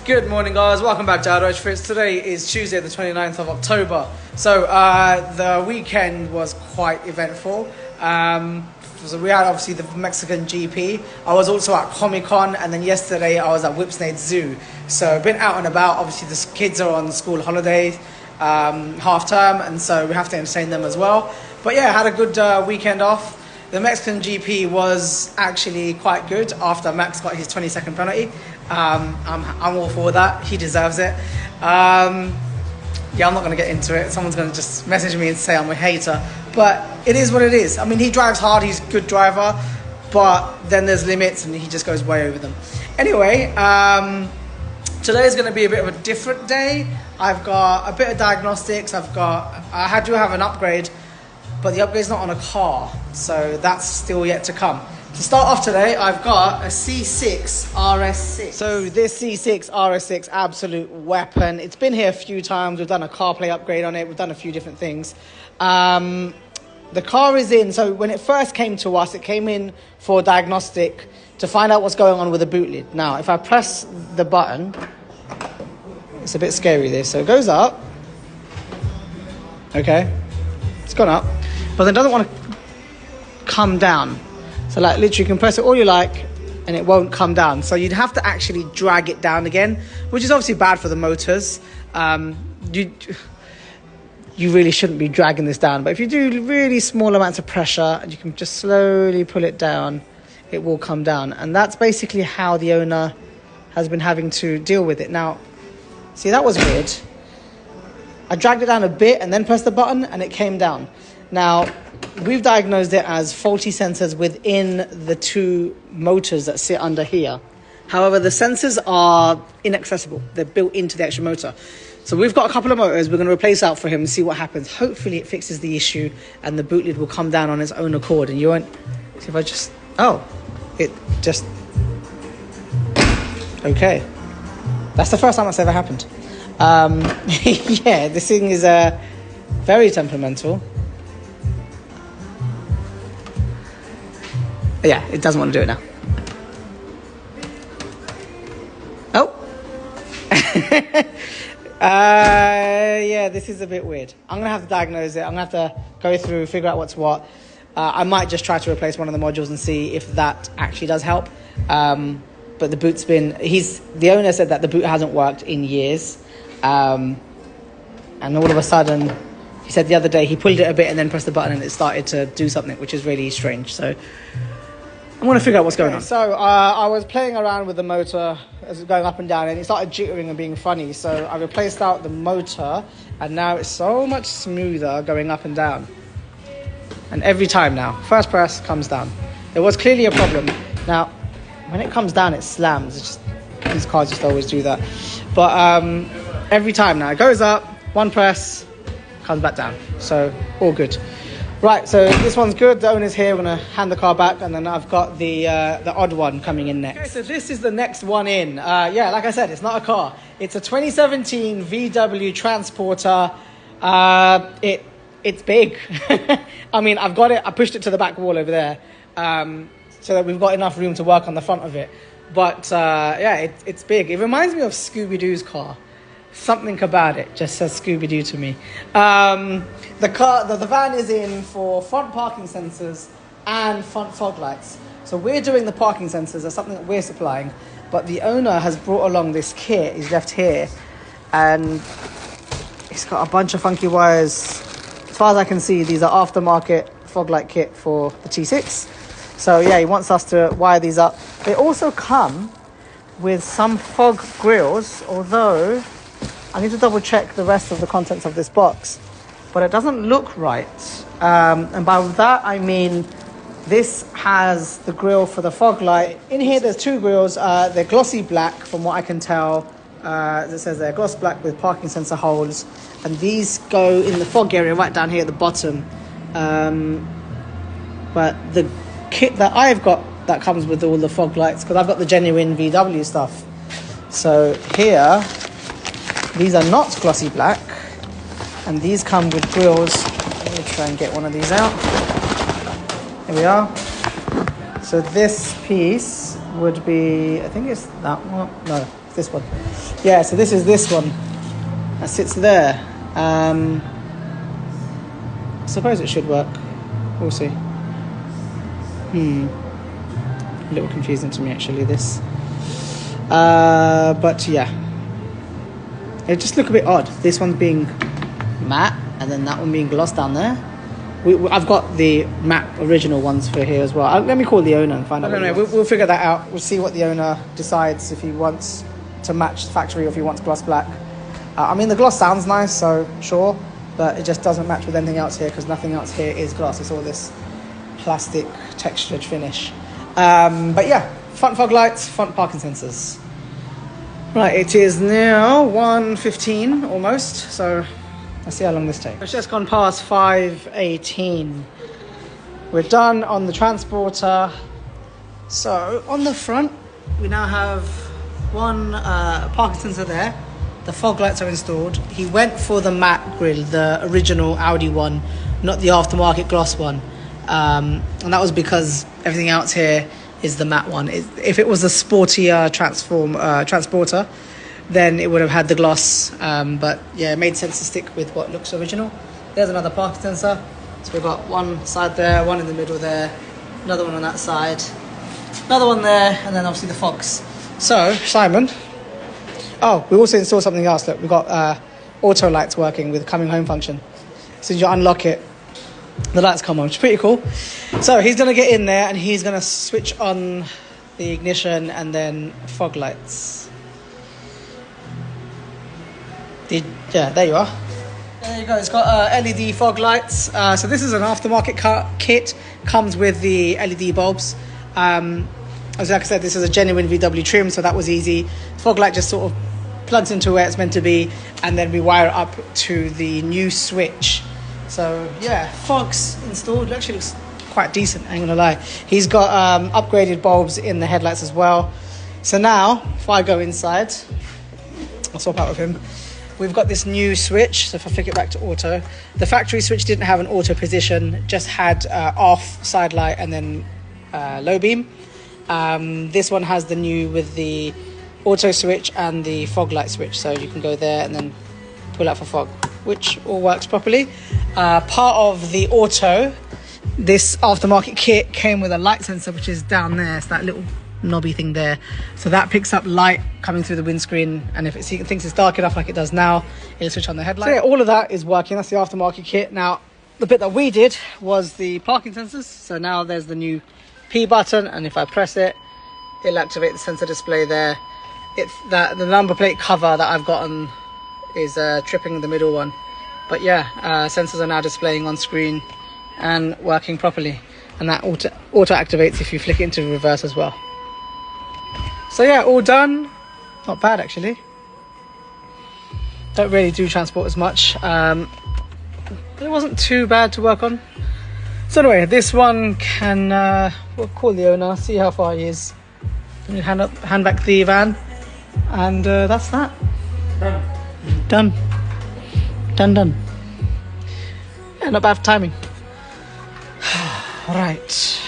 Good morning, guys. Welcome back to Audi Fits. Today is Tuesday, the 29th of October. So the weekend was quite eventful. So we had obviously the Mexican GP. I was also at Comic-Con, and then yesterday I was at Whipsnade Zoo. So been out and about. Obviously the kids are on school holidays, half term, and so we have to entertain them as well. But yeah, had a good weekend off. The Mexican GP was actually quite good after Max got his 20-second penalty. I'm all for that. He deserves it. Yeah, I'm not going to get into it. Someone's going to just message me and say I'm a hater. But it is what it is. I mean, he drives hard. He's a good driver. But then there's limits and he just goes way over them. Anyway, today is going to be a bit of a different day. I've got a bit of diagnostics. I had to have an upgrade. But the upgrade's not on a car, so that's still yet to come. To start off today, I've got a C6 RS6. So this C6 RS6, absolute weapon. It's been here a few times. We've done a CarPlay upgrade on it. We've done a few different things. The car is in, so when it first came to us, it came in for diagnostic to find out what's going on with the boot lid. Now, if I press the button, it's a bit scary this. So it goes up. Okay, it's gone up. But then it doesn't want to come down. So like literally you can press it all you like and it won't come down. So you'd have to actually drag it down again, which is obviously bad for the motors. You really shouldn't be dragging this down. But if you do really small amounts of pressure and you can just slowly pull it down, it will come down. And that's basically how the owner has been having to deal with it. Now, see, that was weird. I dragged it down a bit and then pressed the button and it came down. Now, we've diagnosed it as faulty sensors within the two motors that sit under here. However, the sensors are inaccessible. They're built into the actual motor. So we've got a couple of motors. We're going to replace out for him and see what happens. Hopefully it fixes the issue and the boot lid will come down on its own accord. And you won't... See if I just... Oh, it just... Okay. That's the first time that's ever happened. Yeah, this thing is very temperamental. Yeah, it doesn't want to do it now. Oh. Yeah, this is a bit weird. I'm going to have to diagnose it. I'm going to have to go through, figure out what's what. I might just try to replace one of the modules and see if that actually does help. But the boot's been... The owner said that the boot hasn't worked in years. And all of a sudden, he said the other day, he pulled it a bit and then pressed the button and it started to do something, which is really strange. So... I want to figure out what's going on. So I was playing around with the motor as it going up and down and it started jittering and being funny. So I replaced out the motor and now it's so much smoother going up and down. And every time now, first press comes down. There was clearly a problem. Now, when it comes down, it slams. It's just, these cars just always do that. But every time now, it goes up, one press, comes back down. So all good. Right, so this one's good. The owner's here. We're going to hand the car back, and then I've got the odd one coming in next. Okay, so this is the next one in. Yeah, like I said, it's not a car. It's a 2017 VW Transporter. It's big. I mean, I've got it. I pushed it to the back wall over there, so that we've got enough room to work on the front of it. But yeah, it's big. It reminds me of Scooby-Doo's car. Something about it just says Scooby-Doo to me. The van is in for front parking sensors and front fog lights. So we're doing the parking sensors. That's something that we're supplying. But the owner has brought along this kit. He's left here. And it's got a bunch of funky wires. As far as I can see, these are aftermarket fog light kit for the T6. So yeah, he wants us to wire these up. They also come with some fog grills, although... I need to double check the rest of the contents of this box, but it doesn't look right. And by that, I mean, this has the grille for the fog light. In here, there's two grills. They're glossy black, from what I can tell. As it says, they're gloss black with parking sensor holes. And these go in the fog area right down here at the bottom. But the kit that I've got that comes with all the fog lights, because I've got the genuine VW stuff. So here... These are not glossy black, and these come with grills. Let me try and get one of these out. Here we are. So this piece would be, I think it's that one. No, This one. Yeah, so this is this one that sits there. I suppose it should work. We'll see. A little confusing to me actually, this. But yeah. It just look a bit odd. This one being matte and then that one being gloss down there. I've got the matte original ones for here as well. Let me call the owner and find out. I don't know. We'll figure that out. We'll see what the owner decides, if he wants to match the factory or if he wants gloss black. I mean, the gloss sounds nice, so sure, but it just doesn't match with anything else here because nothing else here is gloss. It's all this plastic textured finish. But yeah, front fog lights, front parking sensors. Right, it is now 1:15 almost, so let's see how long this takes. It's just gone past 5:18. We're done on the transporter. So on the front, we now have one parking sensor there. The fog lights are installed. He went for the matte grille, the original Audi one, not the aftermarket gloss one. And that was because everything else here is the matte one. If it was a sportier transporter, then it would have had the gloss. But yeah, it made sense to stick with what looks original. There's another parking sensor. So we've got one side there, one in the middle there, another one on that side, another one there, and then obviously the fogs. So, Simon. Oh, we also installed something else. Look, we've got auto lights working with coming home function. So you unlock it, the lights come on, which is pretty cool. So he's going to get in there and he's going to switch on the ignition and then fog lights. Yeah, there you are. There you go, it's got LED fog lights. So this is an aftermarket kit, comes with the LED bulbs. As like I said, this is a genuine VW trim, so that was easy. Fog light just sort of plugs into where it's meant to be, and then we wire it up to the new switch. So yeah, fogs installed. It actually looks quite decent, I ain't gonna lie. He's got upgraded bulbs in the headlights as well. So now, if I go inside, I'll swap out with him. We've got this new switch, so if I flick it back to auto, the factory switch didn't have an auto position, just had off, side light, and then low beam. This one has the new with the auto switch and the fog light switch, so you can go there and then pull out for fog, which all works properly. Part of the auto, this aftermarket kit came with a light sensor, which is down there. It's that little knobby thing there, so that picks up light coming through the windscreen, and if it thinks it's dark enough like it does now, it'll switch on the headlight. So yeah, all of that is working. That's the aftermarket kit. Now the bit that we did was the parking sensors. So now there's the new P button, and if I press it, it'll activate the sensor display there. It's that the number plate cover that I've gotten is tripping the middle one, but yeah, sensors are now displaying on screen and working properly, and that auto activates if you flick it into reverse as well. So yeah, all done. Not bad actually. Don't really do transport as much, but it wasn't too bad to work on. So anyway, this one can we'll call the owner, see how far he is, and hand back the van, and that's that. Done. Yeah, not bad for timing. Right.